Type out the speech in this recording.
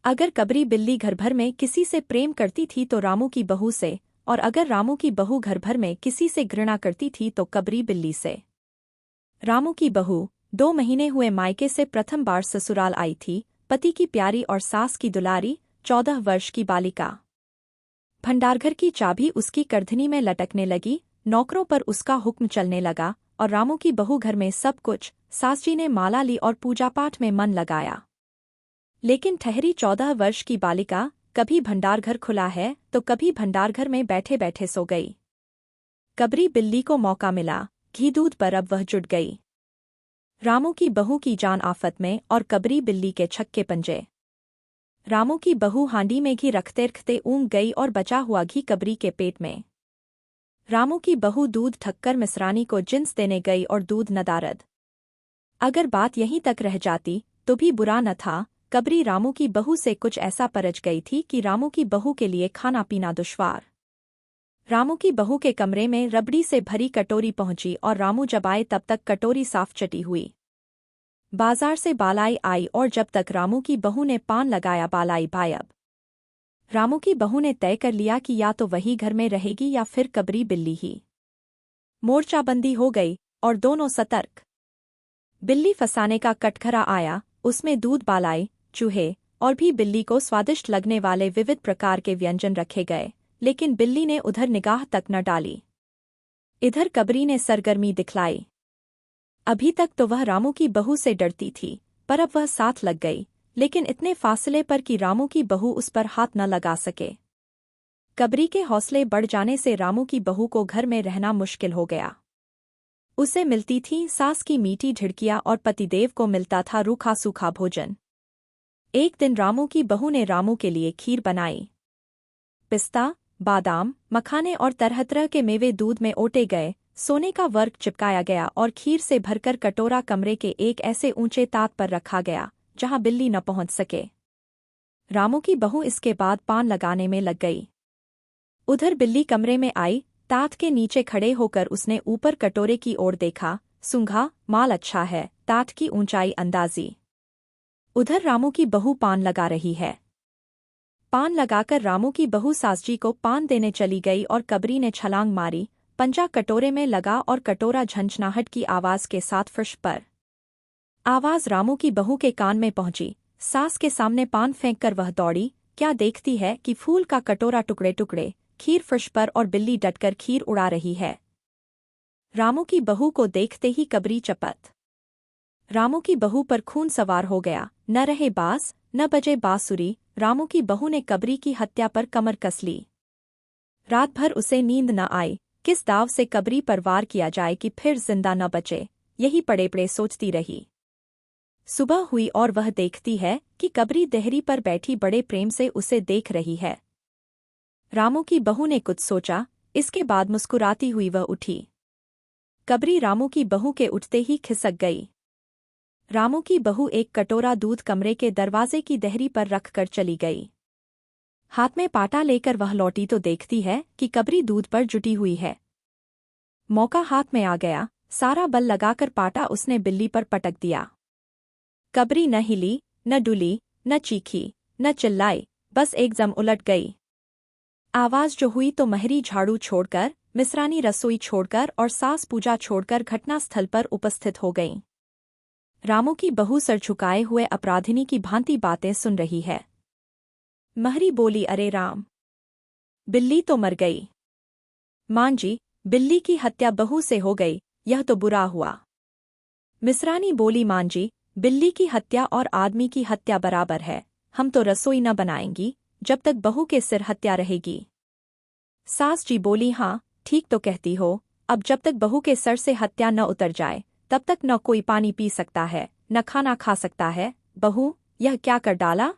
अगर कबरी बिल्ली घर भर में किसी से प्रेम करती थी तो रामू की बहू से, और अगर रामू की बहू घर भर में किसी से घृणा करती थी तो कबरी बिल्ली से। रामू की बहू 2 महीने हुए मायके से प्रथम बार ससुराल आई थी। पति की प्यारी और सास की दुलारी 14 वर्ष की बालिका। भंडारघर की चाबी उसकी करधनी में लटकने लगी, नौकरों पर उसका हुक्म चलने लगा और रामू की बहू घर में सब कुछ। सास जी ने माला ली और पूजा पाठ में मन लगाया। लेकिन ठहरी 14 वर्ष की बालिका कभी भंडारघर खुला है तो कभी भंडारघर में बैठे बैठे सो गई। कबरी बिल्ली को मौका मिला, घी दूध पर अब वह जुट गई। रामू की बहू की जान आफत में और कबरी बिल्ली के छक्के पंजे। रामू की बहू हांडी में घी रखते रखते ऊँग गई और बचा हुआ घी कबरी के पेट में। रामू की बहू दूध ठक्कर मिसरानी को जिन्स देने गई और दूध नदारद। अगर बात यहीं तक रह जाती तो भी बुरा न था। कबरी रामू की बहू से कुछ ऐसा परच गई थी कि रामू की बहू के लिए खाना पीना दुश्वार। रामू की बहू के कमरे में रबड़ी से भरी कटोरी पहुंची और रामू जब आए तब तक कटोरी साफ चटी हुई। बाजार से बालाई आई और जब तक रामू की बहू ने पान लगाया बालाई गायब। रामू की बहू ने तय कर लिया कि या तो वही घर में रहेगी या फिर कबरी बिल्ली ही। मोर्चाबंदी हो गई और दोनों सतर्क। बिल्ली फंसाने का कटघरा आया, उसमें दूध बालाई, चूहे और भी बिल्ली को स्वादिष्ट लगने वाले विविध प्रकार के व्यंजन रखे गए, लेकिन बिल्ली ने उधर निगाह तक न डाली। इधर कबरी ने सरगर्मी दिखलाई। अभी तक तो वह रामू की बहू से डरती थी, पर अब वह साथ लग गई, लेकिन इतने फासले पर कि रामू की बहू उस पर हाथ न लगा सके। कबरी के हौसले बढ़ जाने से रामू की बहू को घर में रहना मुश्किल हो गया। उसे मिलती थी सास की मीठी झिड़कियां और पतिदेव को मिलता था रूखा सूखा भोजन। एक दिन रामू की बहू ने रामू के लिए खीर बनाई। पिस्ता, बादाम, मखाने और तरह तरह के मेवे दूध में ओटे गए, सोने का वर्क चिपकाया गया और खीर से भरकर कटोरा कमरे के एक ऐसे ऊंचे तात पर रखा गया जहां बिल्ली न पहुंच सके। रामू की बहू इसके बाद पान लगाने में लग गई। उधर बिल्ली कमरे में आई, तात के नीचे खड़े होकर उसने ऊपर कटोरे की ओर देखा, सूंघा, माल अच्छा है, तात की ऊंचाई अंदाजी। उधर रामू की बहू पान लगा रही है। पान लगाकर रामू की बहू सासजी को पान देने चली गई और कबरी ने छलांग मारी, पंजा कटोरे में लगा और कटोरा झंझनाहट की आवाज के साथ फर्श पर। आवाज रामू की बहू के कान में पहुंची। सास के सामने पान फेंककर वह दौड़ी, क्या देखती है कि फूल का कटोरा टुकड़े टुकड़े, खीर फर्श पर और बिल्ली डटकर खीर उड़ा रही है। रामू की बहू को देखते ही कबरी चपत। रामू की बहू पर खून सवार हो गया, न रहे बास, न बजे बांसुरी। रामू की बहू ने कबरी की हत्या पर कमर कस ली। रात भर उसे नींद न आई, किस दाव से कबरी पर वार किया जाए कि फिर जिंदा न बचे, यही पड़े पड़े सोचती रही। सुबह हुई और वह देखती है कि कबरी देहरी पर बैठी बड़े प्रेम से उसे देख रही है। रामू की बहू ने कुछ सोचा, इसके बाद मुस्कुराती हुई वह उठी। कबरी रामू की बहू के उठते ही खिसक गई। रामू की बहू एक कटोरा दूध कमरे के दरवाजे की देहरी पर रखकर चली गई। हाथ में पाटा लेकर वह लौटी तो देखती है कि कबरी दूध पर जुटी हुई है। मौका हाथ में आ गया, सारा बल लगाकर पाटा उसने बिल्ली पर पटक दिया। कबरी न हिली, न डुली, न चीखी, न चिल्लाई, बस एकदम उलट गई। आवाज जो हुई तो महरी झाड़ू छोड़कर, मिसरानी रसोई छोड़कर और सास पूजा छोड़कर घटनास्थल पर उपस्थित हो गईं। रामू की बहू सर झुकाए हुए अपराधिनी की भांति बातें सुन रही है। महरी बोली, अरे राम, बिल्ली तो मर गई। मां जी, बिल्ली की हत्या बहू से हो गई, यह तो बुरा हुआ। मिसरानी बोली, मां जी, बिल्ली की हत्या और आदमी की हत्या बराबर है, हम तो रसोई न बनाएंगी जब तक बहू के सिर हत्या रहेगी। सास जी बोली, हाँ ठीक तो कहती हो, अब जब तक बहू के सर से हत्या न उतर जाए तब तक न कोई पानी पी सकता है, न खाना खा सकता है। बहू, यह क्या कर डाला?